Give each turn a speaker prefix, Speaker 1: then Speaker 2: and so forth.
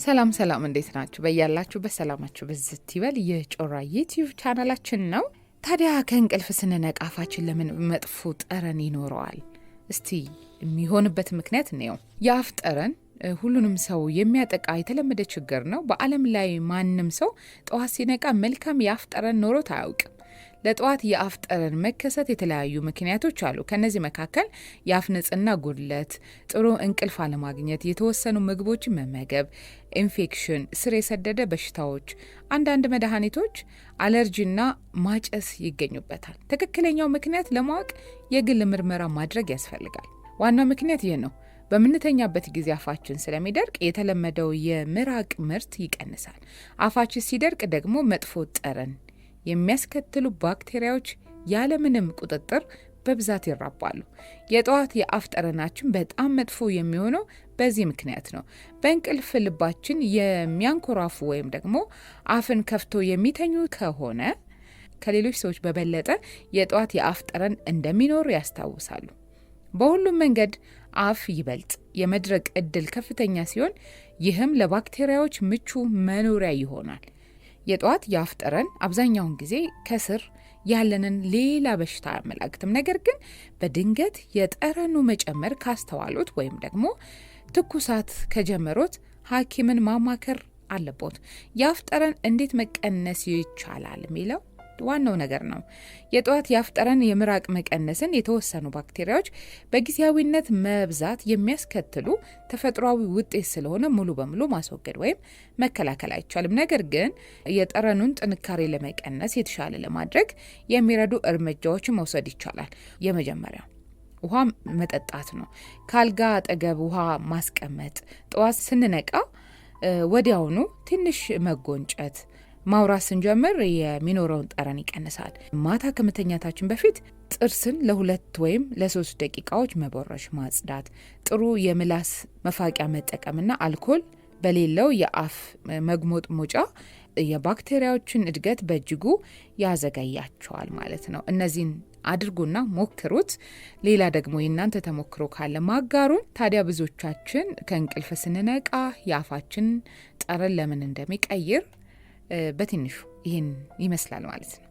Speaker 1: ሰላም ሰላም እንዴት ናችሁ? በያላችሁበት ሰላማችሁ ብዝት ይበል። የጮራ ዩቲዩብ ቻናላችን ነው። ታዲያ ከእንቅልፍ ስንነቃ አፋችን ለምን መጥፎ ጠረን ይኖረዋል? እስቲ የሚሆንበት ምክንያት ነው። የአፍ ጠረን ሁሉንም ሰው የሚያጠቃ የተለመደ ችግር ነው። በዓለም ላይ ማንም ሰው ጠዋት ሲነቃ መልካም የአፍ ጠረን ኖሮት አያውቅም። ለጠዋት የአፍ ጠረን መከሰት የተለያዩ ምክንያቶች አሉ። ከነዚህ መካከል የአፍ ንጽህና ጉድለት፣ ጥሩ እንቅልፍ አለማግኘት፣ የተወሰኑ ምግቦችን መመገብ፣ ኢንፌክሽን፣ ስር የሰደደ በሽታዎች፣ አንዳንድ መድኃኒቶች፣ አለርጂና ማጨስ ይገኙበታል። ትክክለኛው ምክንያት ለማወቅ የግል ምርመራ ማድረግ ያስፈልጋል። ዋናው ምክንያት ይህ ነው። በምንተኛበት ጊዜ አፋችን ስለሚደርቅ የተለመደው የምራቅ ምርት ይቀንሳል። አፋችን ሲደርቅ ደግሞ መጥፎ ጠረን የሚያስከትሉ ባክቴሪያዎች ያለምንም ቁጥጥር በብዛት ይራባሉ። የጠዋት የአፍ ጠረናችን በጣም መጥፎ የሚሆነው በዚህ ምክንያት ነው። በእንቅልፍ ልባችን የሚያንኮራፉ ወይም ደግሞ አፍን ከፍቶ የሚተኙ ከሆነ ከሌሎች ሰዎች በበለጠ የጠዋት የአፍ ጠረን እንደሚኖሩ ያስታውሳሉ። በሁሉም መንገድ አፍ ይበልጥ የመድረቅ እድል ከፍተኛ ሲሆን ይህም ለባክቴሪያዎች ምቹ መኖሪያ ይሆናል። የጠዋት የአፍ ጠረን አብዛኛውን ጊዜ ከስር ያለንን ሌላ በሽታ አያመላክትም። ነገር ግን በድንገት የጠረኑ መጨመር ካስተዋሉት ወይም ደግሞ ትኩሳት ከጀመሩት ሐኪምን ማማከር አለቦት። የአፍ ጠረን እንዴት መቀነስ ይቻላል የሚለው ዋናው ነገር ነው። የጠዋት የአፍ ጠረን የምራቅ መቀነስን የተወሰኑ ባክቴሪያዎች በጊዜያዊነት መብዛት የሚያስከትሉ ተፈጥሯዊ ውጤት ስለሆነ ሙሉ በሙሉ ማስወገድ ወይም መከላከል አይቻልም። ነገር ግን የጠረኑን ጥንካሬ ለመቀነስ የተሻለ ለማድረግ የሚረዱ እርምጃዎችን መውሰድ ይቻላል። የመጀመሪያው ውሃ መጠጣት ነው። ካልጋ አጠገብ ውሃ ማስቀመጥ፣ ጠዋት ስንነቃ ወዲያውኑ ትንሽ መጎንጨት፣ ማውራት ስንጀምር የሚኖረውን ጠረን ይቀንሳል። ማታ ከመተኛታችን በፊት ጥርስን ለ2 ወይም ለ3 ደቂቃዎች መቦረሽ፣ ማጽዳት፣ ጥሩ የምላስ መፋቂያ መጠቀምና አልኮል በሌለው የአፍ መግሞጥሞጫ የባክቴሪያዎችን እድገት በእጅጉ ያዘገያቸዋል ማለት ነው። እነዚህን አድርጉና ሞክሩት። ሌላ ደግሞ የእናንተ ተሞክሮ ካለ ማጋሩን። ታዲያ ብዙዎቻችን ከእንቅልፍ ስንነቃ የአፋችን ጠረን ለምን እንደሚቀይር በትንሹ ይህን ይመስላል ማለት ነው።